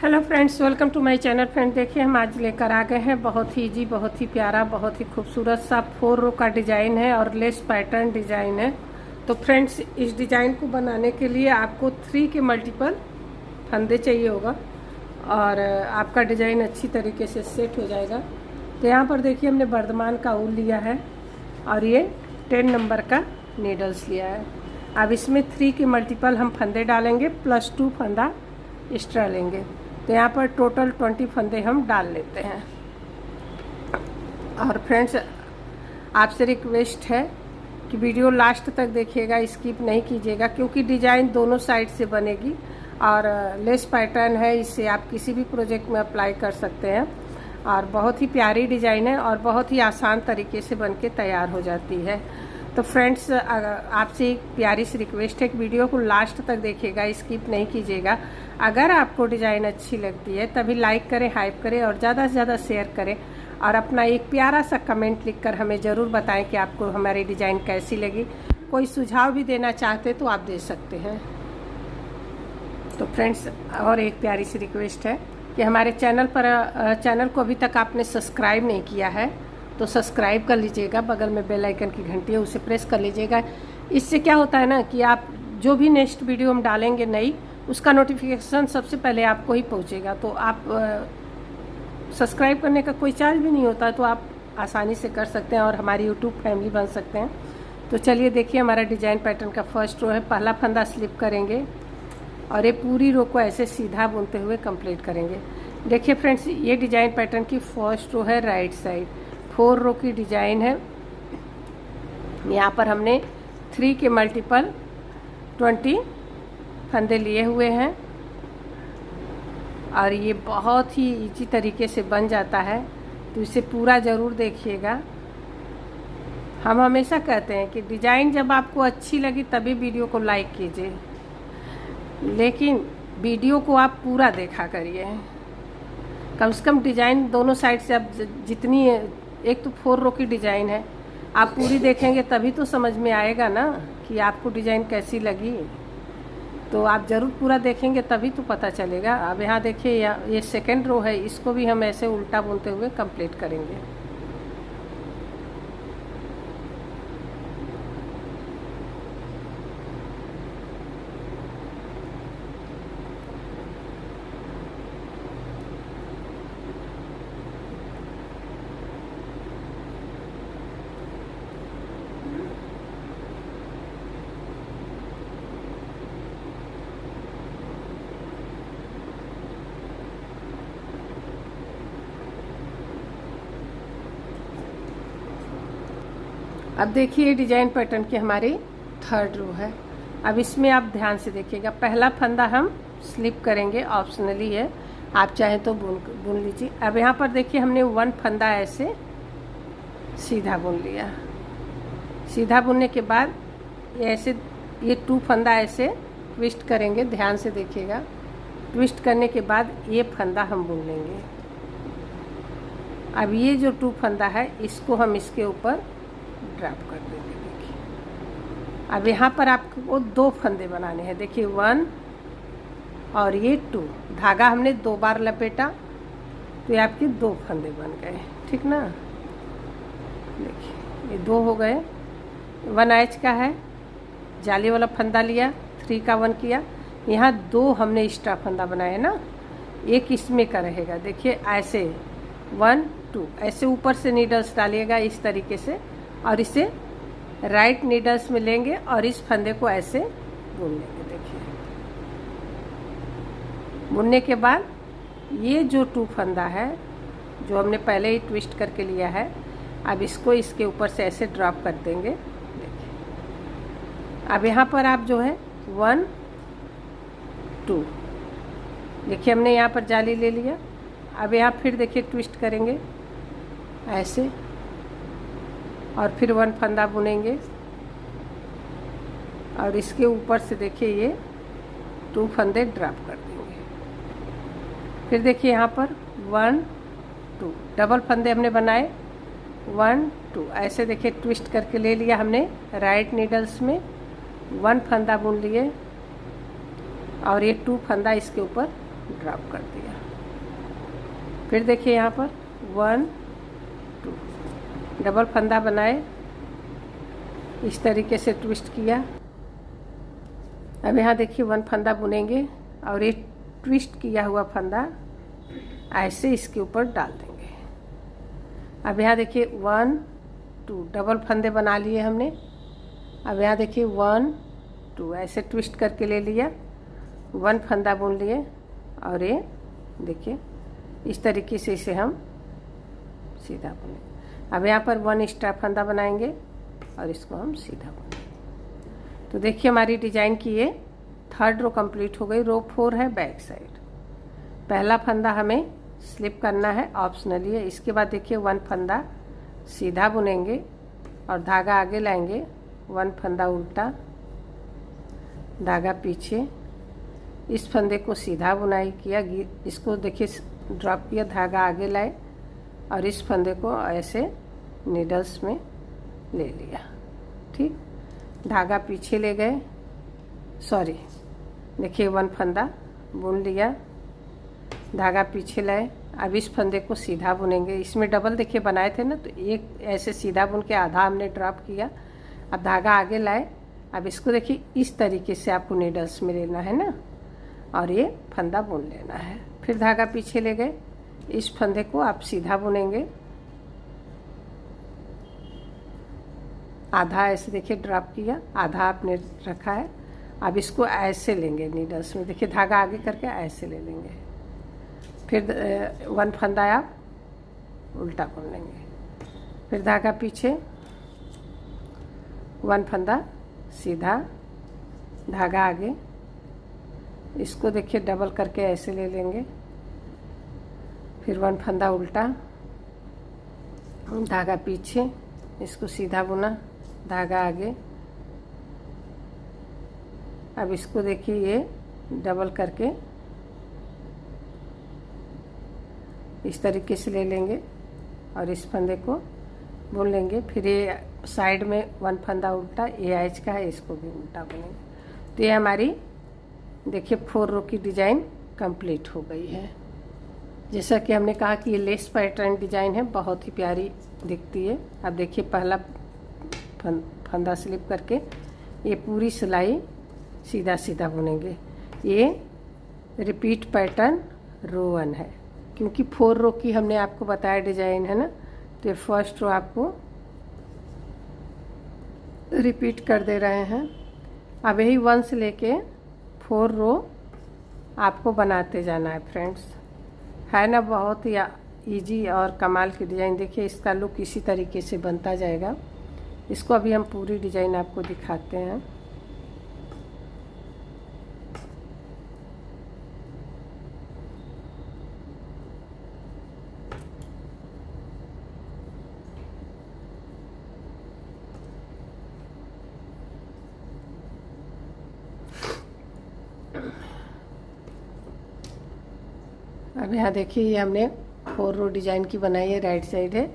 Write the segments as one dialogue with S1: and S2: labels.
S1: Hello friends, welcome to my channel. Friend देखिए, हम आज लेकर आ गए हैं बहुत ही इजी, बहुत ही प्यारा, बहुत ही खूबसूरत सा 4 रो का डिज़ाइन है और लेस पैटर्न डिज़ाइन है। तो फ्रेंड्स, इस डिज़ाइन को बनाने के लिए आपको 3 के मल्टीपल फंदे चाहिए होगा और आपका डिज़ाइन अच्छी तरीके से सेट हो जाएगा। तो यहाँ पर देखिए, हमने बर्धमान का ऊल लिया है और ये 10 नंबर का नीडल्स लिया है। अब इसमें 3 के मल्टीपल हम फंदे डालेंगे प्लस 2 फंदा एक्स्ट्रा लेंगे। तो यहाँ पर टोटल 20 फंदे हम डाल लेते हैं। और फ्रेंड्स, आपसे रिक्वेस्ट है कि वीडियो लास्ट तक देखिएगा, स्किप नहीं कीजिएगा, क्योंकि डिज़ाइन दोनों साइड से बनेगी और लेस पैटर्न है। इससे आप किसी भी प्रोजेक्ट में अप्लाई कर सकते हैं और बहुत ही प्यारी डिज़ाइन है और बहुत ही आसान तरीके से बनके तैयार हो जाती है। तो फ्रेंड्स, आपसे एक प्यारी सी रिक्वेस्ट है कि वीडियो को लास्ट तक देखिएगा, स्किप नहीं कीजिएगा। अगर आपको डिज़ाइन अच्छी लगती है तभी लाइक करें, हाइप करें और ज़्यादा से ज़्यादा शेयर करें और अपना एक प्यारा सा कमेंट लिखकर हमें ज़रूर बताएं कि आपको हमारी डिज़ाइन कैसी लगी। कोई सुझाव भी देना चाहते तो आप दे सकते हैं। तो फ्रेंड्स, और एक प्यारी सी रिक्वेस्ट है कि हमारे चैनल को अभी तक आपने सब्सक्राइब नहीं किया है तो सब्सक्राइब कर लीजिएगा। बगल में बेल आइकन की घंटी है, उसे प्रेस कर लीजिएगा। इससे क्या होता है ना कि आप जो भी नेक्स्ट वीडियो हम डालेंगे नई, उसका नोटिफिकेशन सबसे पहले आपको ही पहुंचेगा। तो आप सब्सक्राइब करने का कोई चार्ज भी नहीं होता, तो आप आसानी से कर सकते हैं और हमारी यूट्यूब फैमिली बन सकते हैं। तो चलिए देखिए, हमारा डिज़ाइन पैटर्न का फर्स्ट रो है। पहला फंदा स्लिप करेंगे और ये पूरी रो को ऐसे सीधा बुनते हुए कंप्लीट करेंगे। देखिए फ्रेंड्स, ये डिज़ाइन पैटर्न की फर्स्ट रो है, राइट साइड 4 रो की डिज़ाइन है। यहाँ पर हमने 3 के मल्टीपल 20 फंदे लिए हुए हैं और ये बहुत ही इजी तरीके से बन जाता है। तो इसे पूरा ज़रूर देखिएगा। हम हमेशा कहते हैं कि डिज़ाइन जब आपको अच्छी लगी तभी वीडियो को लाइक कीजिए, लेकिन वीडियो को आप पूरा देखा करिए। कम से कम डिज़ाइन दोनों साइड से आप जितनी, एक तो 4 रो की डिज़ाइन है, आप पूरी देखेंगे तभी तो समझ में आएगा ना कि आपको डिज़ाइन कैसी लगी। तो आप ज़रूर पूरा देखेंगे तभी तो पता चलेगा। अब यहाँ देखिए, ये सेकंड रो है, इसको भी हम ऐसे उल्टा बुनते हुए कंप्लीट करेंगे। अब देखिए, डिज़ाइन पैटर्न की हमारी 3rd रो है। अब इसमें आप ध्यान से देखिएगा, पहला फंदा हम स्लिप करेंगे, ऑप्शनली है, आप चाहें तो बुन लीजिए। अब यहाँ पर देखिए, हमने 1 फंदा ऐसे सीधा बुन लिया। सीधा बुनने के बाद ऐसे ये 2 फंदा ऐसे ट्विस्ट करेंगे, ध्यान से देखिएगा। ट्विस्ट करने के बाद ये फंदा हम बुन लेंगे। अब ये जो 2 फंदा है, इसको हम इसके ऊपर ड्रॉप कर देंगे। देखिए, अब यहाँ पर आपको 2 फंदे बनाने हैं। देखिए 1 और ये 2, धागा हमने 2 बार लपेटा तो ये आपके 2 फंदे बन गए, ठीक ना। देखिए, ये 2 हो गए। 1 एच का है, जाली वाला फंदा लिया, 3 का 1 किया। यहाँ 2 हमने एक्स्ट्रा फंदा बनाए ना, एक इसमें का रहेगा। देखिए ऐसे 1 2 ऐसे ऊपर से नीडल्स डालिएगा इस तरीके से और इसे राइट नीडल्स में लेंगे और इस फंदे को ऐसे बुन लेंगे। देखिए, बुनने के बाद ये जो 2 फंदा है जो हमने पहले ही ट्विस्ट करके लिया है, अब इसको इसके ऊपर से ऐसे ड्रॉप कर देंगे। देखिए, अब यहाँ पर आप जो है 1 2, देखिए हमने यहाँ पर जाली ले लिया। अब यहाँ फिर देखिए ट्विस्ट करेंगे ऐसे और फिर 1 फंदा बुनेंगे और इसके ऊपर से देखिए ये 2 फंदे ड्रॉप कर देंगे। फिर देखिए यहाँ पर 1 2 डबल फंदे हमने बनाए, 1 2 ऐसे देखिए ट्विस्ट करके ले लिया हमने राइट नीडल्स में, 1 फंदा बुन लिए और ये 2 फंदा इसके ऊपर ड्रॉप कर दिया। फिर देखिए यहाँ पर 1 2 डबल फंदा बनाए, इस तरीके से ट्विस्ट किया। अब यहाँ देखिए 1 फंदा बुनेंगे और एक ट्विस्ट किया हुआ फंदा ऐसे इसके ऊपर डाल देंगे। अब यहाँ देखिए 1 2 डबल फंदे बना लिए हमने। अब यहाँ देखिए 1 2 ऐसे ट्विस्ट करके ले लिया, 1 फंदा बुन लिए और ये देखिए इस तरीके से इसे हम सीधा बुने। अब यहाँ पर 1 एक्स्ट्रा फंदा बनाएंगे और इसको हम सीधा बुनेंगे। तो देखिए हमारी डिजाइन की ये 3rd रो कंप्लीट हो गई। रो 4 है बैक साइड। पहला फंदा हमें स्लिप करना है, ऑप्शनली है। इसके बाद देखिए 1 फंदा सीधा बुनेंगे और धागा आगे लाएंगे, 1 फंदा उल्टा, धागा पीछे, इस फंदे को सीधा बुनाई किया, इसको देखिए ड्रॉप किया, धागा आगे लाए और इस फंदे को ऐसे नीडल्स में ले लिया। ठीक, धागा पीछे ले गए, सॉरी देखिए 1 फंदा बुन लिया, धागा पीछे लाए। अब इस फंदे को सीधा बुनेंगे। इसमें डबल देखिए बनाए थे ना, तो एक ऐसे सीधा बुन के आधा हमने ड्रॉप किया। अब धागा आगे लाए। अब इसको देखिए इस तरीके से आपको नीडल्स में लेना है ना, और ये फंदा बुन लेना है। फिर धागा पीछे ले गए, इस फंदे को आप सीधा बुनेंगे, आधा ऐसे देखिए ड्रॉप किया, आधा आपने रखा है। अब इसको ऐसे लेंगे नीडल्स में, देखिए धागा आगे करके ऐसे ले लेंगे। फिर 1 फंदा आप उल्टा बुन लेंगे, फिर धागा पीछे, 1 फंदा सीधा, धागा आगे, इसको देखिए डबल करके ऐसे ले लेंगे। फिर 1 फंदा उल्टा, धागा पीछे, इसको सीधा बुना, धागा आगे। अब इसको देखिए ये डबल करके इस तरीके से ले लेंगे और इस फंदे को बुन लेंगे। फिर ये साइड में 1 फंदा उल्टा, ये एज का है, इसको भी उल्टा बुनेंगे। तो ये हमारी देखिए 4 रो की डिज़ाइन कंप्लीट हो गई है। जैसा कि हमने कहा कि ये लेस पैटर्न डिज़ाइन है, बहुत ही प्यारी दिखती है। अब देखिए पहला फंदा स्लिप करके ये पूरी सिलाई सीधा सीधा बुनेंगे। ये रिपीट पैटर्न रो 1 है, क्योंकि 4 रो की हमने आपको बताया डिज़ाइन है ना, तो ये फर्स्ट रो आपको रिपीट कर दे रहे हैं। अब यही 1 से लेके 4 रो आपको बनाते जाना है फ्रेंड्स। है ना बहुत ही ईजी और कमाल की डिज़ाइन। देखिए इसका लुक इसी तरीके से बनता जाएगा। इसको अभी हम पूरी डिज़ाइन आपको दिखाते हैं। अब यहाँ देखिए ये हमने 4 रो डिज़ाइन की बनाई है, राइट साइड है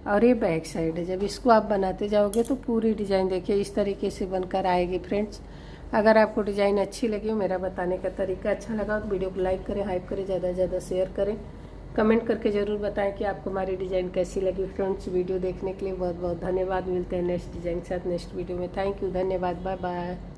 S1: और ये बैक साइड है। जब इसको आप बनाते जाओगे तो पूरी डिज़ाइन देखिए इस तरीके से बनकर आएगी फ्रेंड्स। अगर आपको डिज़ाइन अच्छी लगी हो, मेरा बताने का तरीका अच्छा लगा तो वीडियो को लाइक करें, हाइप करें, ज़्यादा से ज़्यादा शेयर करें, कमेंट करके ज़रूर बताएं कि आपको हमारी डिज़ाइन कैसी लगी। फ्रेंड्स वीडियो देखने के लिए बहुत बहुत धन्यवाद। मिलते हैं नेक्स्ट डिज़ाइन के साथ नेक्स्ट वीडियो में। थैंक यू, धन्यवाद, बाय बाय।